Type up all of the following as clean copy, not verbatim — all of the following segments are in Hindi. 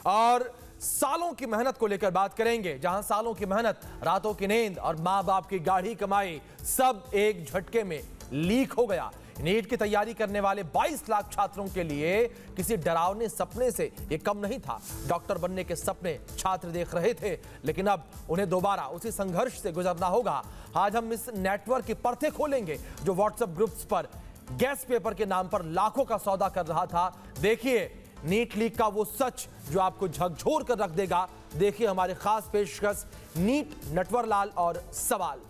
और सालों की मेहनत को लेकर बात करेंगे, जहां सालों की मेहनत, रातों की नींद और मां बाप की गाढ़ी कमाई सब एक झटके में लीक हो गया। नीट की तैयारी करने वाले 22 लाख छात्रों के लिए किसी डरावने सपने से ये कम नहीं था। डॉक्टर बनने के सपने छात्र देख रहे थे, लेकिन अब उन्हें दोबारा उसी संघर्ष से गुजरना होगा। आज हम इस नेटवर्क की परतें खोलेंगे जो व्हाट्सएप ग्रुप्स पर गैस पेपर के नाम पर लाखों का सौदा कर रहा था। देखिए नीट लीक का वो सच जो आपको झकझोर कर रख देगा। देखिए हमारे खास पेशकश नीट, नटवरलाल और सवाल।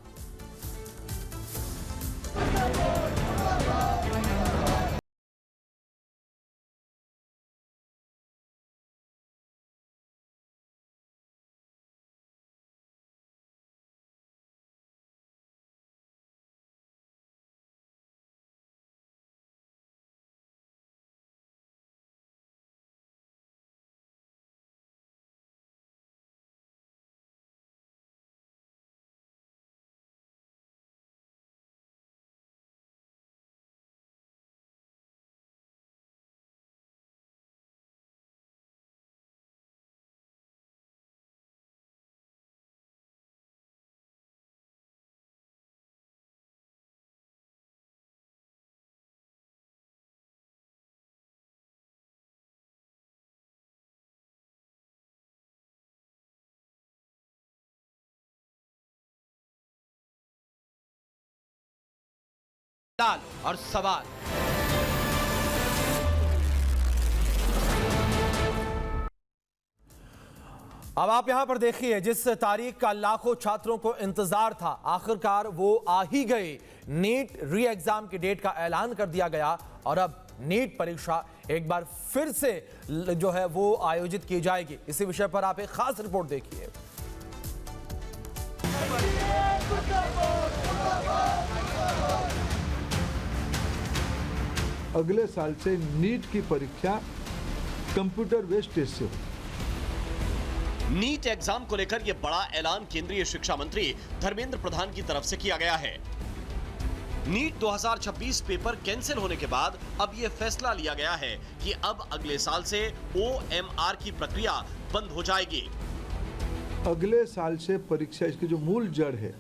और सवाल। अब आप यहां पर देखिए, जिस तारीख का लाखों छात्रों को इंतजार था, आखिरकार वो आ ही गई। नीट री एग्जाम की डेट का ऐलान कर दिया गया और अब नीट परीक्षा एक बार फिर से जो है वो आयोजित की जाएगी। इसी विषय पर आप एक खास रिपोर्ट देखिए। अगले साल से नीट की परीक्षा कंप्यूटर बेस्ड टेस्ट से होगी। नीट एग्जाम को लेकर यह बड़ा ऐलान केंद्रीय शिक्षा मंत्री धर्मेंद्र प्रधान की तरफ से किया गया है। नीट 2026 पेपर कैंसिल होने के बाद अब यह फैसला लिया गया है कि अब अगले साल से OMR की प्रक्रिया बंद हो जाएगी। अगले साल से परीक्षा, इसकी जो मूल जड़ है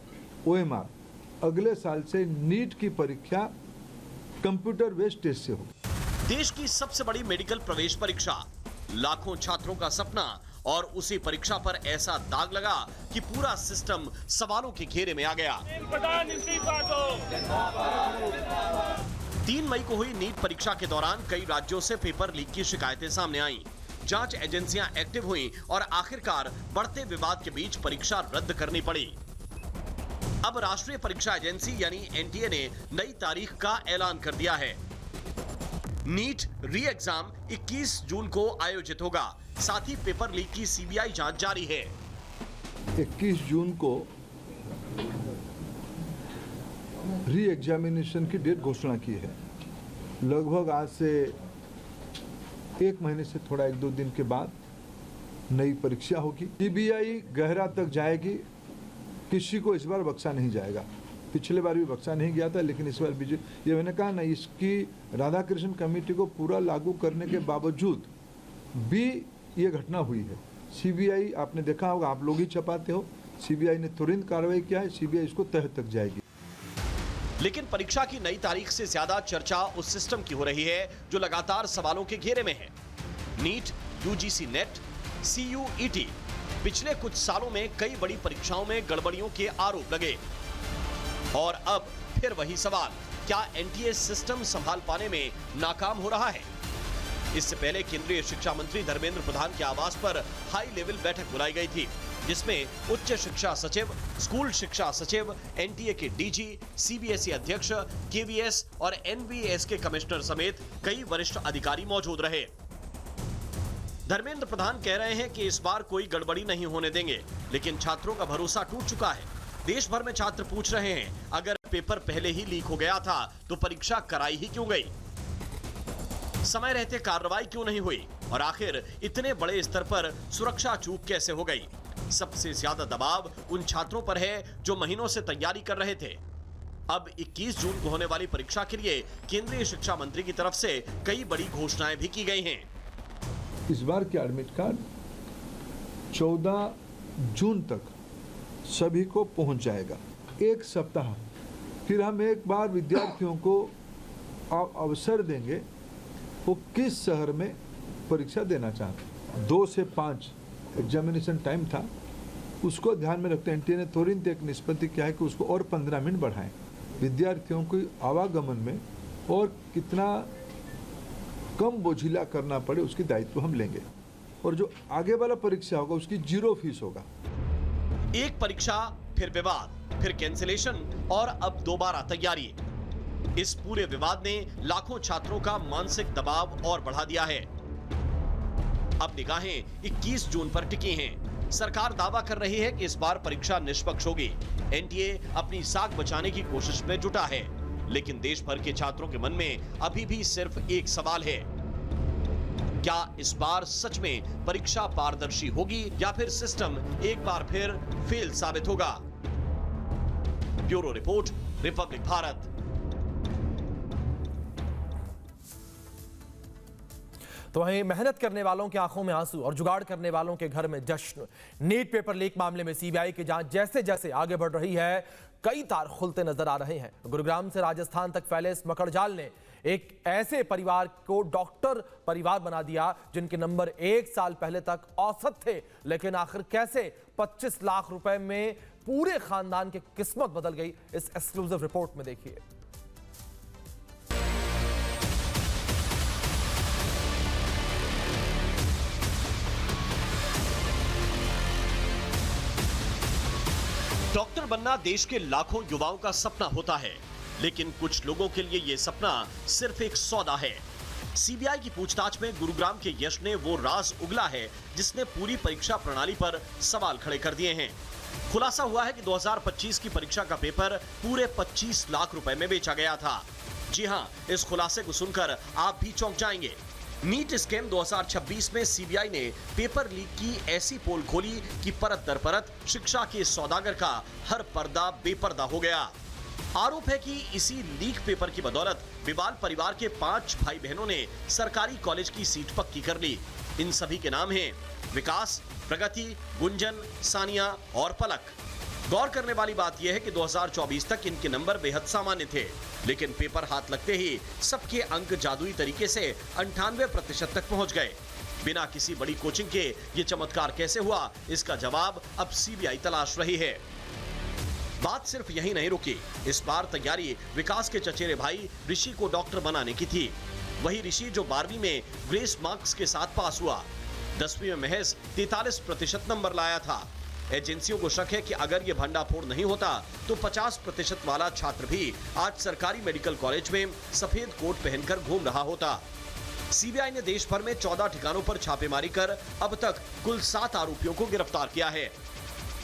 OMR, अगले साल से नीट की परीक्षा कंप्यूटर बेस्ड टेस्ट से होगी। देश की सबसे बड़ी मेडिकल प्रवेश परीक्षा, लाखों छात्रों का सपना, और उसी परीक्षा पर ऐसा दाग लगा कि पूरा सिस्टम सवालों के घेरे में आ गया। 3 मई को हुई नीट परीक्षा के दौरान कई राज्यों से पेपर लीक की शिकायतें सामने आईं। जांच एजेंसियां एक्टिव हुईं और आखिरकार बढ़ते विवाद के बीच परीक्षा रद्द करनी पड़ी। अब राष्ट्रीय परीक्षा एजेंसी यानी NTA ने नई तारीख का ऐलान कर दिया है। नीट री एग्जाम 21 जून को आयोजित होगा। साथ ही पेपर लीक की CBI जांच जारी है। 21 जून को री एग्जामिनेशन की डेट घोषणा की है। लगभग आज से 1 महीने से थोड़ा 1-2 दिन के बाद नई परीक्षा होगी। CBI गहरा तक जाएगी, किसी को इस बार बख्शा नहीं जाएगा। पिछले बार भी बख्शा नहीं गया था, लेकिन इस बार ये मैंने कहा ना, इसकी राधाकृष्ण कमेटी को पूरा लागू करने के बावजूद भी ये घटना हुई है। CBI, आपने देखा होगा, आप लोग ही छपाते हो, CBI ने तुरंत कार्रवाई किया है। CBI इसको तह तक जाएगी। लेकिन परीक्षा की नई तारीख से ज्यादा चर्चा उस सिस्टम की हो रही है जो लगातार सवालों के घेरे में है। नीट, UGC नेट, CUET, पिछले कुछ सालों में कई बड़ी परीक्षाओं में गड़बड़ियों के आरोप लगे और अब फिर वही सवाल, क्या NTA सिस्टम संभाल पाने में नाकाम हो रहा है? इससे पहले केंद्रीय शिक्षा मंत्री धर्मेंद्र प्रधान के आवास पर हाई लेवल बैठक बुलाई गई थी, जिसमें उच्च शिक्षा सचिव, स्कूल शिक्षा सचिव, NTA के DG, CBSE अध्यक्ष, KVS और NVS के कमिश्नर समेत कई वरिष्ठ अधिकारी मौजूद रहे। धर्मेंद्र प्रधान कह रहे हैं कि इस बार कोई गड़बड़ी नहीं होने देंगे, लेकिन छात्रों का भरोसा टूट चुका है। देश भर में छात्र पूछ रहे हैं, अगर पेपर पहले ही लीक हो गया था तो परीक्षा कराई ही क्यों गई? समय रहते कार्रवाई क्यों नहीं हुई? और आखिर इतने बड़े स्तर पर सुरक्षा चूक कैसे हो गई? सबसे ज्यादा दबाव उन छात्रों पर है जो महीनों से तैयारी कर रहे थे। अब 21 जून को होने वाली परीक्षा के लिए केंद्रीय शिक्षा मंत्री की तरफ से कई बड़ी घोषणाएं भी की गई हैं। इस बार के एडमिट कार्ड 14 जून तक सभी को पहुंच जाएगा। एक सप्ताह फिर हम एक बार विद्यार्थियों को अवसर देंगे वो किस शहर में परीक्षा देना चाहते हैं। 2 से 5 एग्जामिनेशन टाइम था, उसको ध्यान में रखते एनटीए ने तुरंत एक निष्पत्ति किया है कि उसको और 15 मिनट बढ़ाएं। विद्यार्थियों को आवागमन में और कितना कम बोझिला करना पड़े उसकी दायित्व हम लेंगे, और जो आगे वाला परीक्षा होगा उसकी 0 फीस होगा। एक परीक्षा, फिर विवाद, फिर कैंसिलेशन और अब दोबारा तैयारी। इस पूरे विवाद ने लाखों छात्रों का मानसिक दबाव और बढ़ा दिया है। अब निगाहें 21 जून पर टिकी हैं। सरकार दावा कर रही है कि इस बार परीक्षा निष्पक्ष होगी। एनटीए अपनी साख बचाने की कोशिश में जुटा है, लेकिन देश भर के छात्रों के मन में अभी भी सिर्फ एक सवाल है, क्या इस बार सच में परीक्षा पारदर्शी होगी या फिर सिस्टम एक बार फिर फेल साबित होगा? Bureau report, Republic Bharat. तो वहीं मेहनत करने वालों की आंखों में आंसू और जुगाड़ करने वालों के घर में जश्न। नीट पेपर लीक मामले में सीबीआई की जांच जैसे जैसे आगे बढ़ रही है, कई तार खुलते नजर आ रहे हैं। गुरुग्राम से राजस्थान तक फैले इस मकड़जाल ने एक ऐसे परिवार को डॉक्टर परिवार बना दिया जिनके नंबर 1 साल पहले तक औसत थे, लेकिन आखिर कैसे 25 लाख रुपए में पूरे खानदान की किस्मत बदल गई, इस एक्सक्लूसिव रिपोर्ट में देखिए। डॉक्टर बनना देश के लाखों युवाओं का सपना होता है, लेकिन कुछ लोगों के लिए यह सपना सिर्फ एक सौदा है। सीबीआई की पूछताछ में गुरुग्राम के यश ने वो राज उगला है जिसने पूरी परीक्षा प्रणाली पर सवाल खड़े कर दिए हैं। खुलासा हुआ है कि 2025 की परीक्षा का पेपर पूरे 25 लाख रुपए में बेचा गया था। जी हां, इस खुलासे को सुनकर आप भी चौंक जाएंगे। नीट स्कैम 2026 में सीबीआई ने पेपर लीक की ऐसी पोल खोली कि परत दर परत शिक्षा के सौदागर का हर पर्दा बेपर्दा हो गया। आरोप है कि इसी लीक पेपर की बदौलत बिवाल परिवार के 5 भाई बहनों ने सरकारी कॉलेज की सीट पक्की कर ली। इन सभी के नाम हैं विकास, प्रगति, गुंजन, सानिया और पलक। गौर करने वाली बात यह है कि 2024 तक इनके नंबर बेहद सामान्य थे, लेकिन पेपर हाथ लगते ही सबके अंक जादुई तरीके से 98% तक पहुंच गए। बिना किसी बड़ी कोचिंग के ये चमत्कार कैसे हुआ, इसका जवाब अब सीबीआई तलाश रही है। बात सिर्फ यही नहीं रुकी। इस बार तैयारी विकास के चचेरे भाई ऋषि को डॉक्टर बनाने की थी। वही ऋषि जो 12वीं में ग्रेस मार्क्स के साथ पास हुआ, 10वीं में महज 43% नंबर लाया था। एजेंसियों को शक है कि अगर ये भंडाफोड़ नहीं होता तो 50% वाला छात्र भी आज सरकारी मेडिकल कॉलेज में सफेद कोट पहनकर घूम रहा होता। सीबीआई ने देश भर में 14 ठिकानों पर छापेमारी कर अब तक कुल 7 आरोपियों को गिरफ्तार किया है।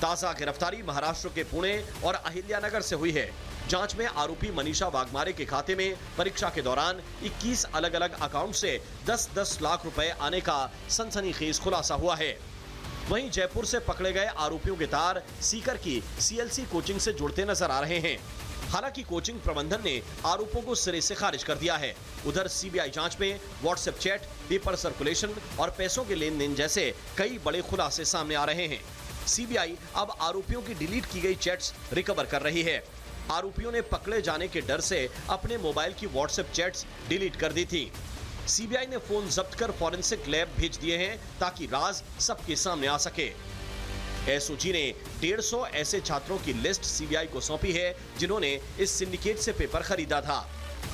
ताजा गिरफ्तारी महाराष्ट्र के पुणे और अहिल्यानगर से हुई है। जांच में आरोपी मनीषा वाघमारे के खाते में परीक्षा के दौरान 21 अलग अलग अकाउंट से 10-10 लाख रुपए आने का सनसनीखेज खुलासा हुआ है। वहीं जयपुर से पकड़े गए आरोपियों के तार सीकर की सीएलसी कोचिंग से जुड़ते नजर आ रहे हैं। हालांकि कोचिंग प्रबंधन ने आरोपों को सिरे से खारिज कर दिया है। उधर सीबीआई जांच में व्हाट्सएप चैट, पेपर सर्कुलेशन और पैसों के लेन देन जैसे कई बड़े खुलासे सामने आ रहे हैं। सीबीआई अब आरोपियों की डिलीट की गई चैट्स रिकवर कर रही है। आरोपियों ने पकड़े जाने के डर से अपने मोबाइल की व्हाट्सएप चैट्स डिलीट कर दी थी। सीबीआई ने फोन जब्त कर फॉरेंसिक लैब भेज दिए हैं ताकि राज सबके सामने आ सके। एसओजी ने 150 ऐसे छात्रों की लिस्ट सीबीआई को सौंपी है जिन्होंने इस सिंडिकेट से पेपर खरीदा था।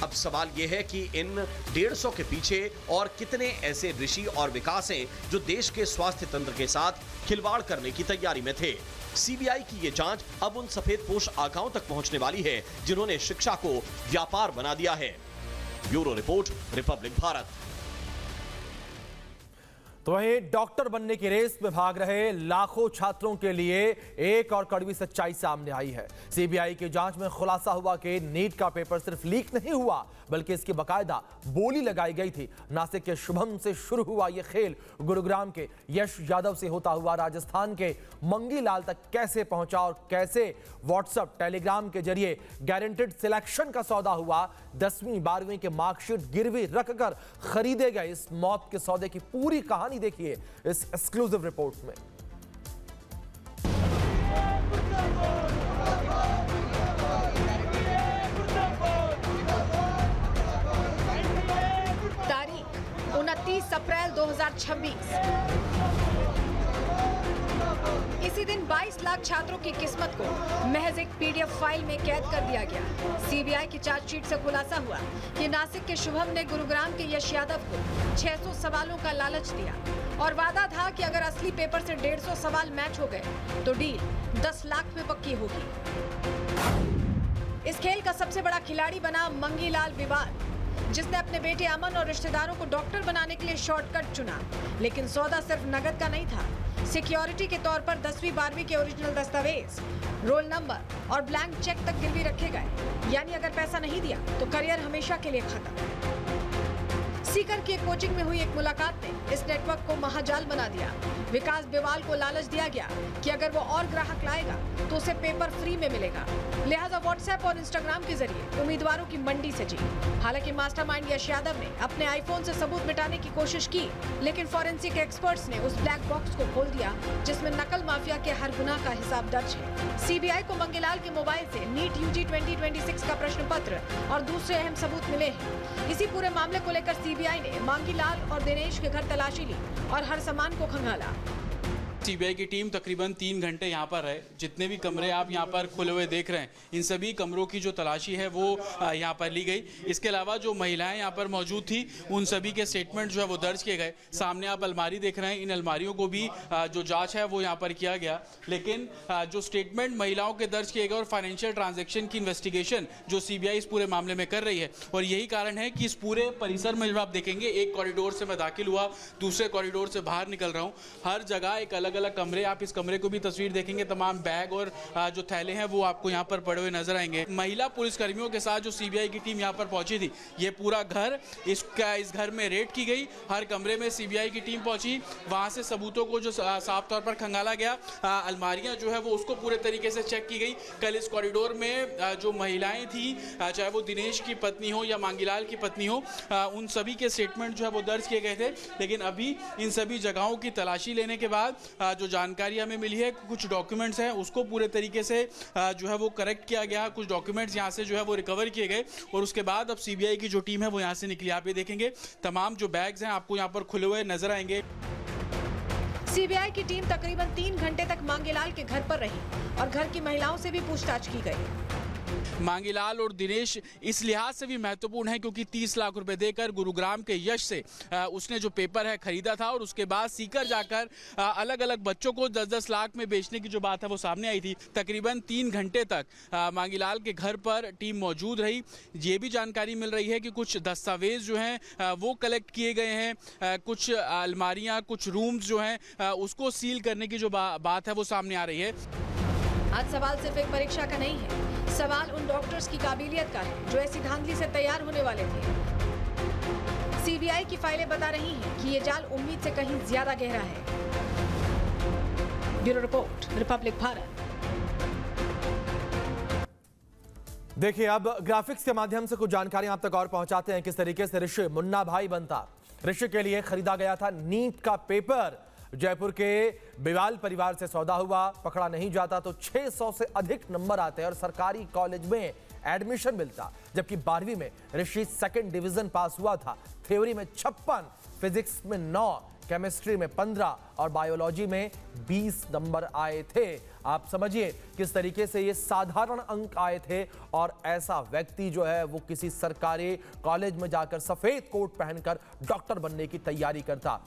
अब सवाल यह है कि इन 150 के पीछे और कितने ऐसे ऋषि और विकास हैं जो देश के स्वास्थ्य तंत्र के साथ खिलवाड़ करने की तैयारी में थे। सीबीआई की ये जांच अब उन सफेदपोश आकाओं तक पहुंचने वाली है जिन्होंने शिक्षा को व्यापार बना दिया है। Bureau report, Republic Bharat. तो वहीं डॉक्टर बनने की रेस में भाग रहे लाखों छात्रों के लिए एक और कड़वी सच्चाई सामने आई है। सीबीआई की जांच में खुलासा हुआ कि नीट का पेपर सिर्फ लीक नहीं हुआ बल्कि इसकी बकायदा बोली लगाई गई थी। नासिक के शुभम से शुरू हुआ यह खेल गुरुग्राम के यश यादव से होता हुआ राजस्थान के मंगीलाल तक कैसे पहुंचा और कैसे व्हाट्सएप टेलीग्राम के जरिए गारंटेड सिलेक्शन का सौदा हुआ। 10वीं 12वीं के मार्कशीट गिरवी रखकर खरीदे गए इस मौत के सौदे की पूरी कहानी देखिए इस एक्सक्लूसिव रिपोर्ट में। 30 अप्रैल 2026। इसी दिन 22 लाख छात्रों की किस्मत को महज एक पीडीएफ फाइल में कैद कर दिया गया। सीबीआई की चार्जशीट से खुलासा हुआ कि नासिक के शुभम ने गुरुग्राम के यश यादव को 600 सवालों का लालच दिया और वादा था कि अगर असली पेपर से 150 सवाल मैच हो गए तो डील 10 लाख में पक्की होगी। इस खेल का सबसे बड़ा खिलाड़ी बना मंगीलाल विवाल, जिसने अपने बेटे अमन और रिश्तेदारों को डॉक्टर बनाने के लिए शॉर्टकट चुना। लेकिन सौदा सिर्फ नगद का नहीं था। सिक्योरिटी के तौर पर 10वीं 12वीं के ओरिजिनल दस्तावेज, रोल नंबर और ब्लैंक चेक तक गिरवी रखे गए। यानी अगर पैसा नहीं दिया तो करियर हमेशा के लिए खत्म। सीकर की एक कोचिंग में हुई एक मुलाकात ने इस नेटवर्क को महाजाल बना दिया। विकास बिवाल को लालच दिया गया कि अगर वो और ग्राहक लाएगा तो उसे पेपर फ्री में मिलेगा। लिहाजा व्हाट्सएप और इंस्टाग्राम के जरिए उम्मीदवारों की मंडी सजी। हालांकि मास्टरमाइंड यश यादव ने अपने आईफोन से सबूत मिटाने की कोशिश की, लेकिन फॉरेंसिक एक्सपर्ट्स ने उस ब्लैक बॉक्स को खोल दिया जिसमें नकल माफिया के हर गुनाह का हिसाब दर्ज है। सीबीआई को मंगीलाल के मोबाइल से नीट यूजी 2026 का प्रश्न पत्र और दूसरे अहम सबूत मिले हैं। इसी पूरे मामले को लेकर सीबीआई ने मंगीलाल और दिनेश के घर तलाशी ली और हर सामान को खंगाला। सीबीआई की टीम तकरीबन 3 घंटे यहाँ पर है। जितने भी कमरे आप यहाँ पर खुले हुए देख रहे हैं, इन सभी कमरों की जो तलाशी है वो यहाँ पर ली गई। इसके अलावा जो महिलाएं यहाँ पर मौजूद थी उन सभी के स्टेटमेंट जो है वो दर्ज किए गए। सामने आप अलमारी देख रहे हैं, इन अलमारियों को भी जो जांच है वो यहाँ पर किया गया। लेकिन जो स्टेटमेंट महिलाओं के दर्ज किए गए और फाइनेंशियल ट्रांजेक्शन की इन्वेस्टिगेशन जो सीबीआई इस पूरे मामले में कर रही है, और यही कारण है कि इस पूरे परिसर में जब आप देखेंगे, एक कॉरिडोर से मैं दाखिल हुआ, दूसरे कॉरिडोर से बाहर निकल रहा हूँ, हर जगह एक अलग अलग कमरे। आप इस कमरे को भी तस्वीर देखेंगे, तमाम बैग और जो थैले हैं वो आपको यहाँ पर पड़े हुए नजर आएंगे। महिला पुलिसकर्मियों के साथ जो सीबीआई की टीम यहाँ पर पहुंची थी, ये पूरा घर, इस घर में रेड की गई। हर कमरे में सीबीआई की टीम पहुंची, वहां से सबूतों को जो साफ तौर पर खंगाला गया। अलमारियां जो है वो उसको पूरे तरीके से चेक की गई। कल इस कॉरिडोर में जो महिलाएं थी, चाहे वो दिनेश की पत्नी हो या मंगीलाल की पत्नी हो, उन सभी के स्टेटमेंट जो है वो दर्ज किए गए थे। लेकिन अभी इन सभी जगहों की तलाशी लेने के बाद जो जानकारी हमें मिली है, कुछ डॉक्यूमेंट्स हैं उसको पूरे तरीके से जो है वो करेक्ट किया गया। कुछ डॉक्यूमेंट्स यहाँ से जो है वो रिकवर किए गए और उसके बाद अब सीबीआई की जो टीम है वो यहाँ से निकली। आप ये देखेंगे, तमाम जो बैग्स हैं आपको यहाँ पर खुले हुए नजर आएंगे। सीबीआई की टीम तकरीबन 3 घंटे तक मंगीलाल के घर पर रही और घर की महिलाओं से भी पूछताछ की गई। मंगीलाल और दिनेश इस लिहाज से भी महत्वपूर्ण है क्योंकि 30 लाख रुपए देकर गुरुग्राम के यश से उसने जो पेपर है खरीदा था और उसके बाद सीकर जाकर अलग अलग बच्चों को 10-10 लाख में बेचने की जो बात है वो सामने आई थी। तकरीबन 3 घंटे तक मंगीलाल के घर पर टीम मौजूद रही। ये भी जानकारी मिल रही है कि कुछ दस्तावेज जो हैं वो कलेक्ट किए गए हैं, कुछ अलमारियाँ, कुछ रूम्स जो हैं उसको सील करने की जो बात है वो सामने आ रही है। आज सवाल सिर्फ एक परीक्षा का नहीं है, सवाल उन डॉक्टर्स की काबिलियत का है जो ऐसी धांधली से तैयार होने वाले थे। सीबीआई की फाइलें बता रही हैं कि ये जाल उम्मीद से कहीं ज्यादा गहरा है। Bureau report, Republic Bharat. देखिए, अब ग्राफिक्स के माध्यम से कुछ जानकारी आप तक और पहुंचाते हैं किस तरीके से ऋषि मुन्ना भाई बनता। ऋषि के लिए खरीदा गया था नीट का पेपर। जयपुर के बिवाल परिवार से सौदा हुआ, पकड़ा नहीं जाता तो 600 से अधिक नंबर आते और सरकारी कॉलेज में एडमिशन मिलता। जबकि 12वीं में ऋषि 2nd डिवीजन पास हुआ था। थ्योरी में 56, फिजिक्स में 9, केमिस्ट्री में 15 और बायोलॉजी में 20 नंबर आए थे। आप समझिए किस तरीके से ये साधारण अंक आए थे और ऐसा व्यक्ति जो है वो किसी सरकारी कॉलेज में जाकर सफेद कोट पहनकर डॉक्टर बनने की तैयारी करता।